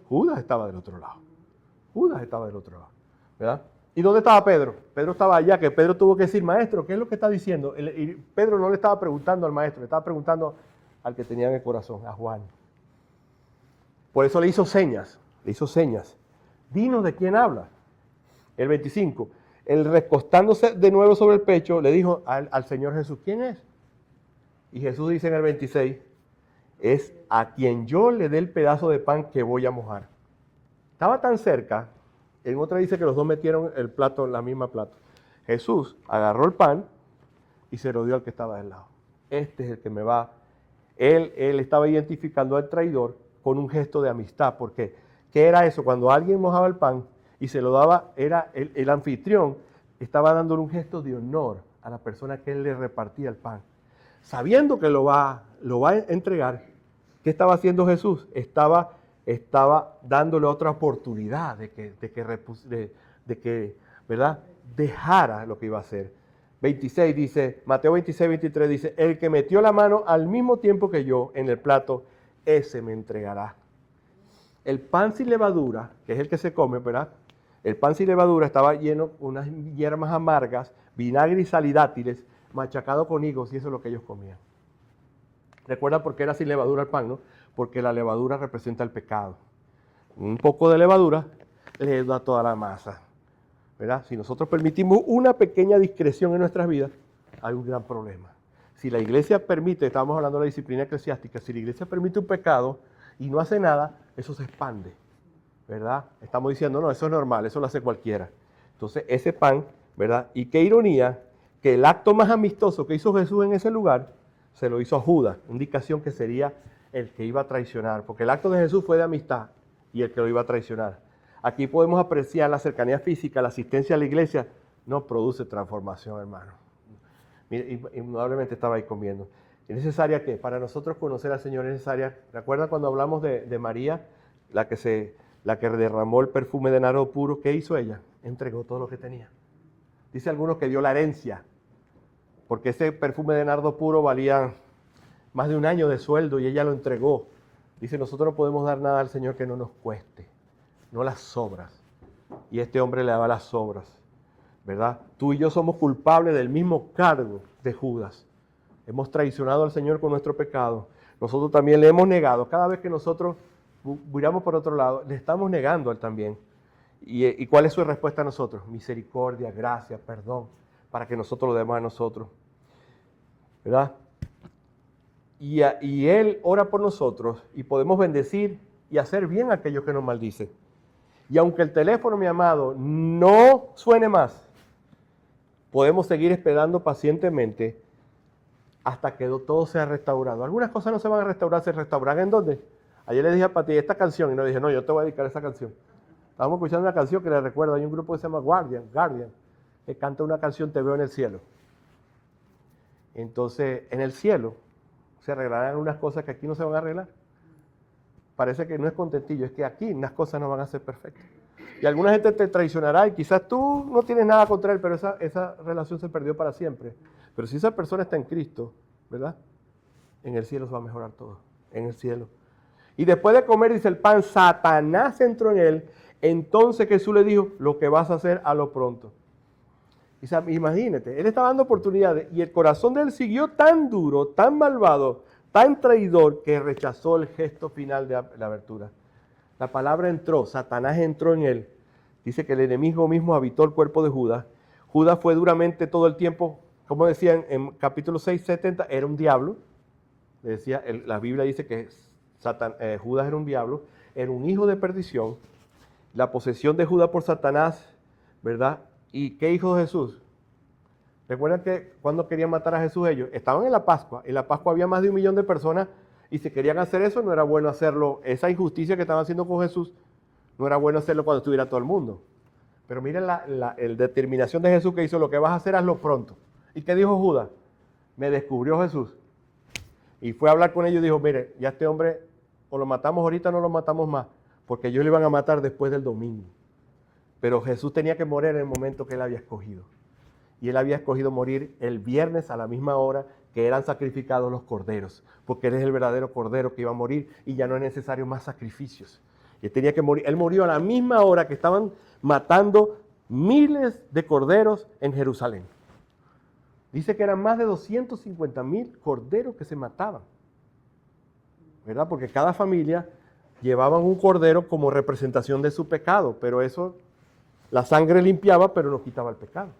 Judas estaba del otro lado. Judas estaba del otro lado, ¿verdad? ¿Y dónde estaba Pedro? Pedro estaba allá, que Pedro tuvo que decir, maestro, ¿qué es lo que está diciendo? Y Pedro no le estaba preguntando al maestro, le estaba preguntando al que tenía en el corazón, a Juan. Por eso le hizo señas. Dinos de quién habla. El 25, él recostándose de nuevo sobre el pecho, le dijo al Señor Jesús, ¿quién es? Y Jesús dice en el 26, es a quien yo le dé el pedazo de pan que voy a mojar. Estaba tan cerca, en otra dice que los dos metieron el plato en la misma plato. Jesús agarró el pan y se lo dio al que estaba del lado. Este es el que me va. Él estaba identificando al traidor con un gesto de amistad, porque ¿qué era eso? Cuando alguien mojaba el pan y se lo daba, era el anfitrión estaba dándole un gesto de honor a la persona que él le repartía el pan. Sabiendo que lo va a entregar, ¿qué estaba haciendo Jesús? Estaba dándole otra oportunidad de que ¿verdad? Dejara lo que iba a hacer. 26 dice, Mateo 26, 23 dice, el que metió la mano al mismo tiempo que yo en el plato, ese me entregará. El pan sin levadura, que es el que se come, ¿verdad? El pan sin levadura estaba lleno de unas hierbas amargas, vinagre y sal y dátiles, machacado con higos, y eso es lo que ellos comían. ¿Recuerda por qué era sin levadura el pan, no? Porque la levadura representa el pecado. Un poco de levadura le da toda la masa, ¿verdad? Si nosotros permitimos una pequeña discreción en nuestras vidas, hay un gran problema. Si la iglesia permite, estamos hablando de la disciplina eclesiástica, si la iglesia permite un pecado y no hace nada, eso se expande, ¿verdad? Estamos diciendo, no, eso es normal, eso lo hace cualquiera. Entonces, ese pan, ¿verdad? Y qué ironía que el acto más amistoso que hizo Jesús en ese lugar, se lo hizo a Judas, indicación que sería el que iba a traicionar, porque el acto de Jesús fue de amistad y el que lo iba a traicionar. Aquí podemos apreciar la cercanía física, la asistencia a la iglesia, no produce transformación, hermano. Mire, indudablemente estaba ahí comiendo. ¿Es necesaria qué? Para nosotros conocer al Señor es necesaria. ¿Recuerdan cuando hablamos de María, la que derramó el perfume de nardo puro? ¿Qué hizo ella? Entregó todo lo que tenía. Dice algunos que dio la herencia, porque ese perfume de nardo puro valía más de un año de sueldo y ella lo entregó. Dice, nosotros no podemos dar nada al Señor que no nos cueste, no las sobras. Y este hombre le daba las sobras, ¿verdad? Tú y yo somos culpables del mismo cargo de Judas. Hemos traicionado al Señor con nuestro pecado. Nosotros también le hemos negado. Cada vez que nosotros miramos por otro lado, le estamos negando a Él también. ¿Y cuál es su respuesta a nosotros? Misericordia, gracia, perdón, para que nosotros lo demos a nosotros, ¿verdad? Y Él ora por nosotros y podemos bendecir y hacer bien a aquellos que nos maldicen. Y aunque el teléfono, mi amado, no suene más, podemos seguir esperando pacientemente hasta que todo sea restaurado. Algunas cosas no se van a restaurar, ¿se restaurarán en dónde? Ayer le dije a Pati esta canción y no dije, no, yo te voy a dedicar a esa canción. Estábamos escuchando una canción que le recuerdo, hay un grupo que se llama Guardian, que canta una canción, Te veo en el cielo. Entonces, en el cielo se arreglarán unas cosas que aquí no se van a arreglar. Parece que no es contentillo, es que aquí unas cosas no van a ser perfectas. Y alguna gente te traicionará y quizás tú no tienes nada contra él, pero esa relación se perdió para siempre. Pero si esa persona está en Cristo, ¿verdad? En el cielo se va a mejorar todo, en el cielo. Y después de comer, dice el pan, Satanás entró en él. Entonces Jesús le dijo, lo que vas a hacer a lo pronto. Imagínate, él estaba dando oportunidades y el corazón de él siguió tan duro, tan malvado, tan traidor, que rechazó el gesto final de la abertura. La palabra entró, Satanás entró en él. Dice que el enemigo mismo habitó el cuerpo de Judas. Judas fue duramente todo el tiempo, como decían en capítulo 6, 70, era un diablo. Decía, la Biblia dice que Judas era un diablo, era un hijo de perdición. La posesión de Judas por Satanás, ¿verdad? ¿Y qué hizo Jesús? ¿Recuerdan que cuando querían matar a Jesús ellos? Estaban en la Pascua. En la Pascua había más de 1 millón de personas y si querían hacer eso no era bueno hacerlo. Esa injusticia que estaban haciendo con Jesús, no era bueno hacerlo cuando estuviera todo el mundo. Pero miren la determinación de Jesús que hizo, lo que vas a hacer, hazlo pronto. ¿Y qué dijo Judas? Me descubrió Jesús. Y fue a hablar con ellos y dijo, mire, ya este hombre o lo matamos ahorita o no lo matamos más, porque ellos le iban a matar después del domingo. Pero Jesús tenía que morir en el momento que él había escogido. Y él había escogido morir el viernes a la misma hora que eran sacrificados los corderos, porque él es el verdadero cordero que iba a morir y ya no es necesario más sacrificios. Y él tenía que morir. Él murió a la misma hora que estaban matando miles de corderos en Jerusalén. Dice que eran más de 250,000 corderos que se mataban, ¿verdad? Porque cada familia llevaban un cordero como representación de su pecado, pero eso, la sangre limpiaba, pero no quitaba el pecado.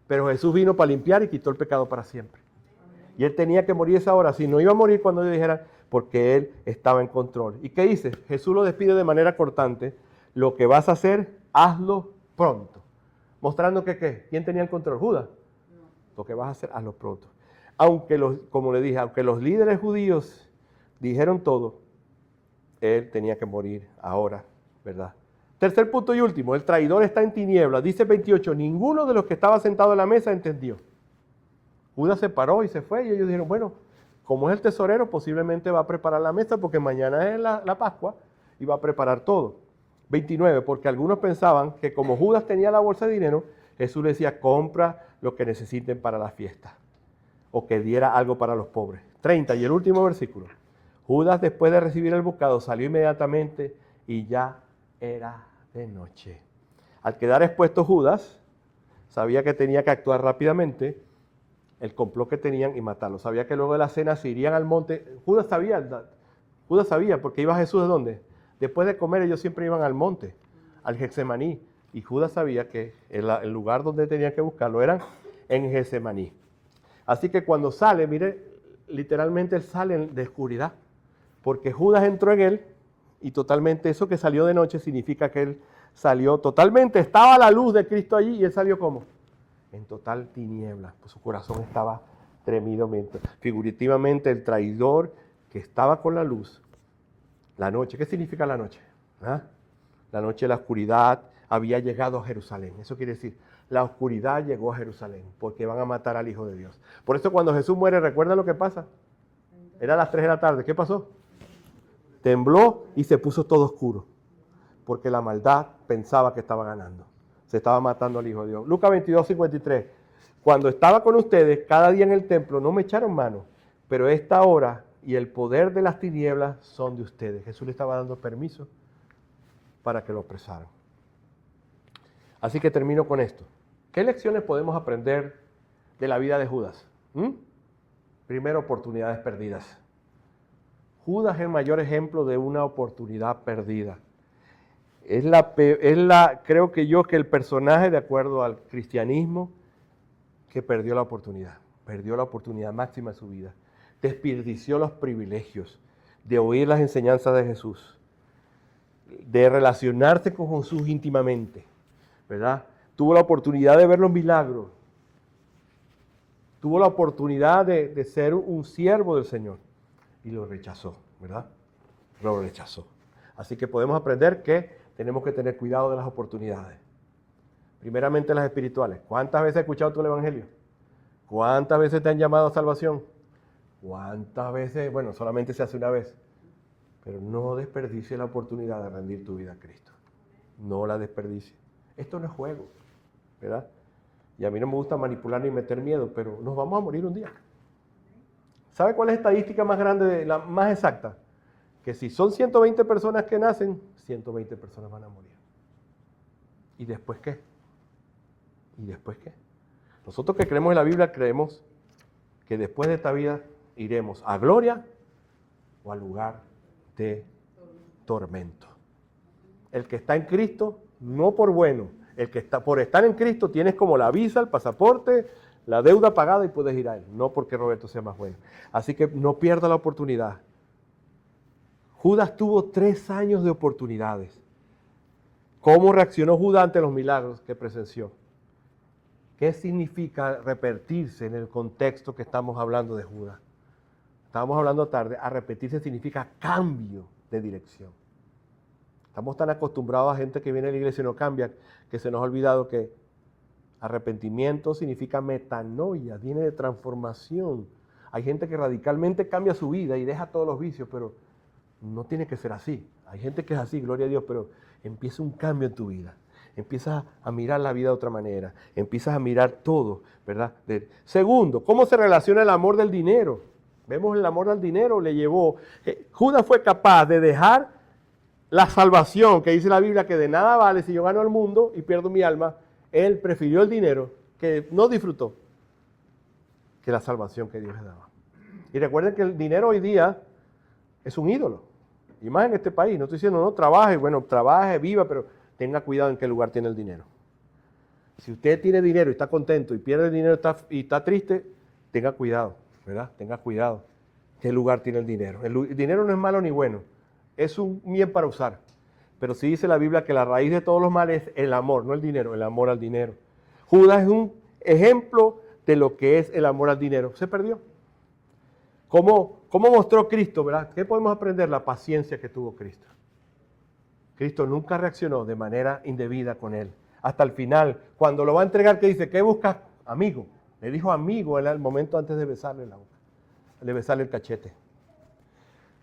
Pero Jesús vino para limpiar y quitó el pecado para siempre. Y él tenía que morir esa hora, si no iba a morir cuando yo dijera, porque él estaba en control. ¿Y qué dice? Jesús lo despide de manera cortante. Lo que vas a hacer, hazlo pronto. Mostrando que, ¿qué? ¿Quién tenía el control? ¿Judas? Lo que vas a hacer, hazlo pronto. Aunque como le dije, aunque los líderes judíos dijeron todo, él tenía que morir ahora, ¿verdad? Tercer punto y último, el traidor está en tinieblas. Dice 28, ninguno de los que estaba sentado en la mesa entendió. Judas se paró y se fue y ellos dijeron, bueno, como es el tesorero, posiblemente va a preparar la mesa porque mañana es la Pascua y va a preparar todo. 29, porque algunos pensaban que como Judas tenía la bolsa de dinero, Jesús le decía, compra lo que necesiten para la fiesta o que diera algo para los pobres. 30, y el último versículo. Judas, después de recibir el bocado, salió inmediatamente y ya era de noche. Al quedar expuesto Judas, sabía que tenía que actuar rápidamente, el complot que tenían y matarlo. Sabía que luego de la cena se irían al monte. Judas sabía, porque iba Jesús ¿de dónde? Después de comer ellos siempre iban al monte, al Getsemaní. Y Judas sabía que el lugar donde tenían que buscarlo era en Getsemaní. Así que cuando sale, mire, literalmente él sale de oscuridad. Porque Judas entró en él y totalmente eso que salió de noche significa que él salió totalmente, estaba la luz de Cristo allí y él salió ¿cómo? En total tiniebla, pues su corazón estaba tremidamente. Figurativamente el traidor que estaba con la luz, la noche, ¿qué significa la noche? ¿Ah? La noche, la oscuridad había llegado a Jerusalén. Eso quiere decir, la oscuridad llegó a Jerusalén porque van a matar al Hijo de Dios. Por eso cuando Jesús muere, ¿recuerda lo que pasa? Era a las 3 de la tarde, ¿qué pasó? Tembló y se puso todo oscuro, porque la maldad pensaba que estaba ganando. Se estaba matando al Hijo de Dios. Lucas 22, 53. Cuando estaba con ustedes cada día en el templo, no me echaron mano, pero esta hora y el poder de las tinieblas son de ustedes. Jesús le estaba dando permiso para que lo apresaran. Así que termino con esto. ¿Qué lecciones podemos aprender de la vida de Judas? Primero, oportunidades perdidas. Judas es el mayor ejemplo de una oportunidad perdida. Creo que el personaje, de acuerdo al cristianismo, que perdió la oportunidad máxima de su vida. Desperdició los privilegios de oír las enseñanzas de Jesús, de relacionarse con Jesús íntimamente, ¿verdad? Tuvo la oportunidad de ver los milagros, tuvo la oportunidad de ser un siervo del Señor y lo rechazó, ¿verdad? Lo rechazó. Así que podemos aprender que tenemos que tener cuidado de las oportunidades. Primeramente las espirituales. ¿Cuántas veces has escuchado tú el Evangelio? ¿Cuántas veces te han llamado a salvación? ¿Cuántas veces? Bueno, solamente se hace una vez. Pero no desperdicies la oportunidad de rendir tu vida a Cristo. No la desperdicies. Esto no es juego, ¿verdad? Y a mí no me gusta manipular ni meter miedo, pero nos vamos a morir un día. ¿Sabe cuál es la estadística más grande, la más exacta? Que si son 120 personas que nacen, 120 personas van a morir. ¿Y después qué? ¿Y después qué? Nosotros que creemos en la Biblia, creemos que después de esta vida iremos a gloria o al lugar de tormento. El que está en Cristo, no por bueno, el que está por estar en Cristo tienes como la visa, el pasaporte, la deuda pagada y puedes ir a él. No porque Roberto sea más bueno. Así que no pierda la oportunidad. Judas tuvo 3 años de oportunidades. ¿Cómo reaccionó Judas ante los milagros que presenció? ¿Qué significa repetirse en el contexto que estamos hablando de Judas? Estábamos hablando tarde, arrepentirse significa cambio de dirección. Estamos tan acostumbrados a gente que viene a la iglesia y no cambia, que se nos ha olvidado que arrepentimiento significa metanoia, viene de transformación. Hay gente que radicalmente cambia su vida y deja todos los vicios, pero no tiene que ser así. Hay gente que es así, gloria a Dios, pero empieza un cambio en tu vida. empiezas a mirar la vida de otra manera, empiezas a mirar todo, ¿verdad? Segundo, ¿cómo se relaciona el amor del dinero? Vemos el amor al dinero le llevó. Judas fue capaz de dejar la salvación, que dice la Biblia que de nada vale si yo gano el mundo y pierdo mi alma. Él prefirió el dinero, que no disfrutó, que la salvación que Dios le daba. Y recuerden que el dinero hoy día es un ídolo. Y más en este país. No estoy diciendo no trabaje, bueno, trabaje, viva, pero tenga cuidado en qué lugar tiene el dinero. Si usted tiene dinero y está contento y pierde el dinero y está triste, tenga cuidado, ¿verdad? Tenga cuidado qué lugar tiene el dinero. El dinero no es malo ni bueno, es un bien para usar. Pero sí dice la Biblia que la raíz de todos los males es el amor, no el dinero, el amor al dinero. Judas es un ejemplo de lo que es el amor al dinero. Se perdió. ¿Cómo mostró Cristo, verdad? ¿Qué podemos aprender? La paciencia que tuvo Cristo. Cristo nunca reaccionó de manera indebida con él. Hasta el final, cuando lo va a entregar, ¿qué dice? ¿Qué buscas? Amigo. Le dijo amigo en el momento antes de besarle la boca, de besarle el cachete.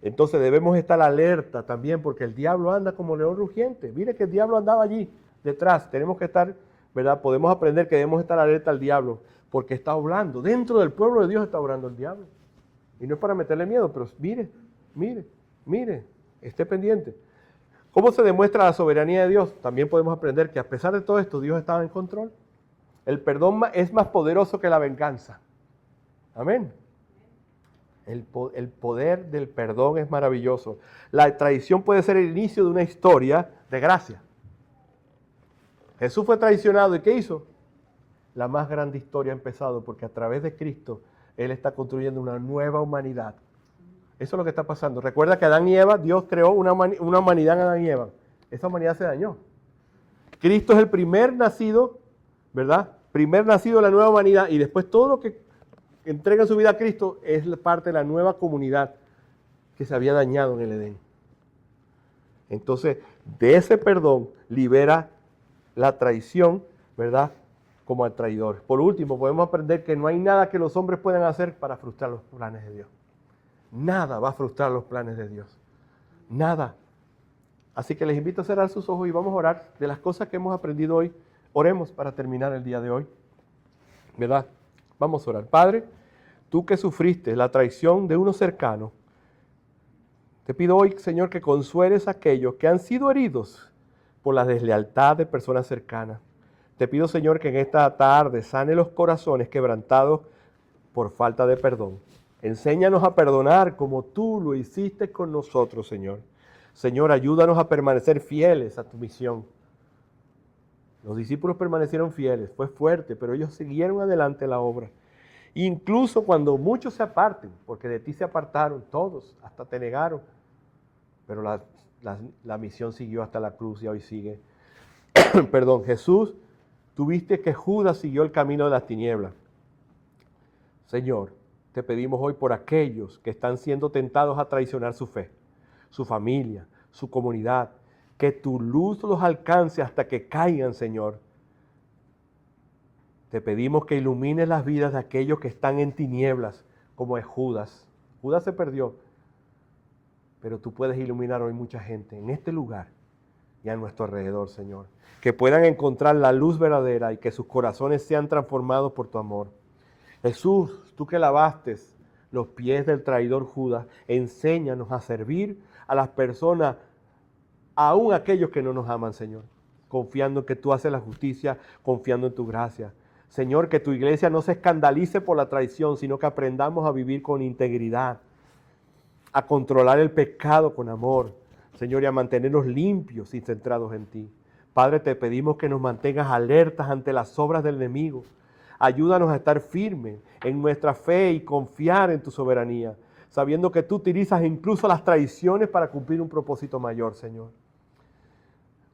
Entonces debemos estar alerta también porque el diablo anda como león rugiente. Mire que el diablo andaba allí detrás. Tenemos que estar, ¿verdad? Podemos aprender que debemos estar alerta al diablo porque está obrando. Dentro del pueblo de Dios está obrando el diablo. Y no es para meterle miedo, pero mire, esté pendiente. ¿Cómo se demuestra la soberanía de Dios? También podemos aprender que a pesar de todo esto, Dios estaba en control. El perdón es más poderoso que la venganza. Amén. El poder del perdón es maravilloso. La traición puede ser el inicio de una historia de gracia. Jesús fue traicionado, ¿y qué hizo? La más grande historia ha empezado porque a través de Cristo Él está construyendo una nueva humanidad. Eso es lo que está pasando. Recuerda que Adán y Eva, Dios creó una humanidad en Adán y Eva. Esa humanidad se dañó. Cristo es el primer nacido, ¿verdad? Primer nacido de la nueva humanidad y después todo lo que entrega su vida a Cristo es parte de la nueva comunidad que se había dañado en el Edén. Entonces, de ese perdón libera la traición, ¿verdad? Como al traidor. Por último, podemos aprender que no hay nada que los hombres puedan hacer para frustrar los planes de Dios. Nada va a frustrar los planes de Dios. Nada. Así que les invito a cerrar sus ojos y vamos a orar de las cosas que hemos aprendido hoy. Oremos para terminar el día de hoy. ¿Verdad? Vamos a orar. Padre, tú que sufriste la traición de uno cercano, te pido hoy, Señor, que consueles a aquellos que han sido heridos por la deslealtad de personas cercanas. Te pido, Señor, que en esta tarde sane los corazones quebrantados por falta de perdón. Enséñanos a perdonar como tú lo hiciste con nosotros, Señor. Señor, ayúdanos a permanecer fieles a tu misión. Los discípulos permanecieron fieles, fue fuerte, pero ellos siguieron adelante la obra. Incluso cuando muchos se aparten, porque de ti se apartaron todos, hasta te negaron. Pero la misión siguió hasta la cruz y hoy sigue. Perdón, Jesús, tuviste que Judas siguió el camino de las tinieblas. Señor, te pedimos hoy por aquellos que están siendo tentados a traicionar su fe, su familia, su comunidad, que tu luz los alcance hasta que caigan, Señor. Te pedimos que ilumines las vidas de aquellos que están en tinieblas, como es Judas. Judas se perdió, pero tú puedes iluminar hoy mucha gente en este lugar y a nuestro alrededor, Señor. Que puedan encontrar la luz verdadera y que sus corazones sean transformados por tu amor. Jesús, tú que lavaste los pies del traidor Judas, enséñanos a servir a las personas, aún aquellos que no nos aman, Señor. Confiando en que tú haces la justicia, confiando en tu gracia. Señor, que tu iglesia no se escandalice por la traición, sino que aprendamos a vivir con integridad, a controlar el pecado con amor, Señor, y a mantenernos limpios y centrados en ti. Padre, te pedimos que nos mantengas alertas ante las obras del enemigo. Ayúdanos a estar firmes en nuestra fe y confiar en tu soberanía, sabiendo que tú utilizas incluso las traiciones para cumplir un propósito mayor, Señor.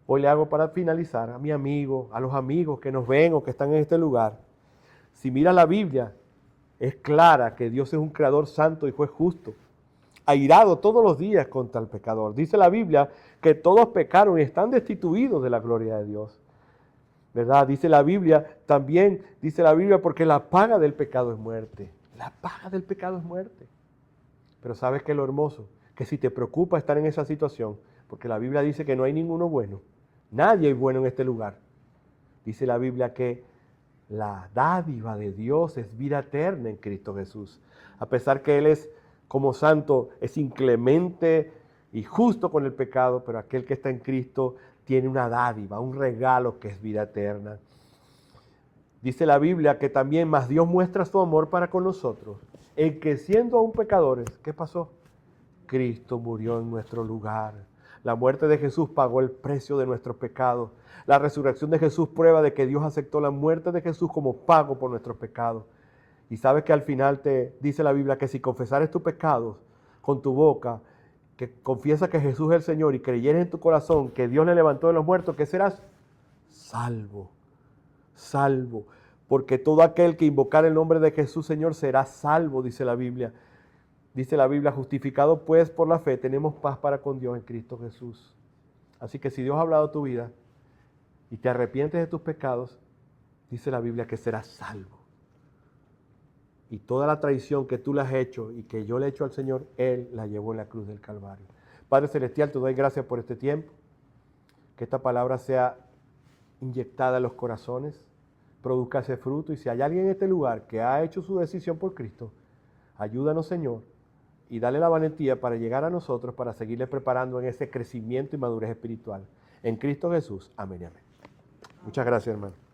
Hoy le hago para finalizar a mi amigo, a los amigos que nos ven o que están en este lugar. Si mira la Biblia, es clara que Dios es un creador santo y juez justo, airado todos los días contra el pecador. Dice la Biblia que todos pecaron y están destituidos de la gloria de Dios. ¿Verdad? Dice la Biblia, también dice la Biblia, porque la paga del pecado es muerte. La paga del pecado es muerte. Pero ¿sabes qué es lo hermoso? Que si te preocupa estar en esa situación, porque la Biblia dice que no hay ninguno bueno, nadie es bueno en este lugar. Dice la Biblia que la dádiva de Dios es vida eterna en Cristo Jesús. A pesar que Él es, como santo, es inclemente y justo con el pecado, pero aquel que está en Cristo tiene una dádiva, un regalo que es vida eterna. Dice la Biblia que también más Dios muestra su amor para con nosotros, en que siendo aún pecadores, ¿qué pasó? Cristo murió en nuestro lugar. La muerte de Jesús pagó el precio de nuestros pecados. La resurrección de Jesús prueba de que Dios aceptó la muerte de Jesús como pago por nuestros pecados. Y sabes que al final te dice la Biblia que si confesares tus pecados con tu boca, que confiesas que Jesús es el Señor y creyeres en tu corazón que Dios le levantó de los muertos, ¿qué serás? Salvo. Salvo. Porque todo aquel que invocar el nombre de Jesús, Señor, será salvo, dice la Biblia. Dice la Biblia, justificado pues por la fe, tenemos paz para con Dios en Cristo Jesús. Así que si Dios ha hablado de tu vida y te arrepientes de tus pecados, dice la Biblia que serás salvo. Y toda la traición que tú le has hecho y que yo le he hecho al Señor, Él la llevó en la cruz del Calvario. Padre Celestial, te doy gracias por este tiempo. Que esta palabra sea inyectada en los corazones, produzca ese fruto. Y si hay alguien en este lugar que ha hecho su decisión por Cristo, ayúdanos, Señor, y dale la valentía para llegar a nosotros, para seguirle preparando en ese crecimiento y madurez espiritual. En Cristo Jesús. Amén y amén. Muchas gracias, hermano.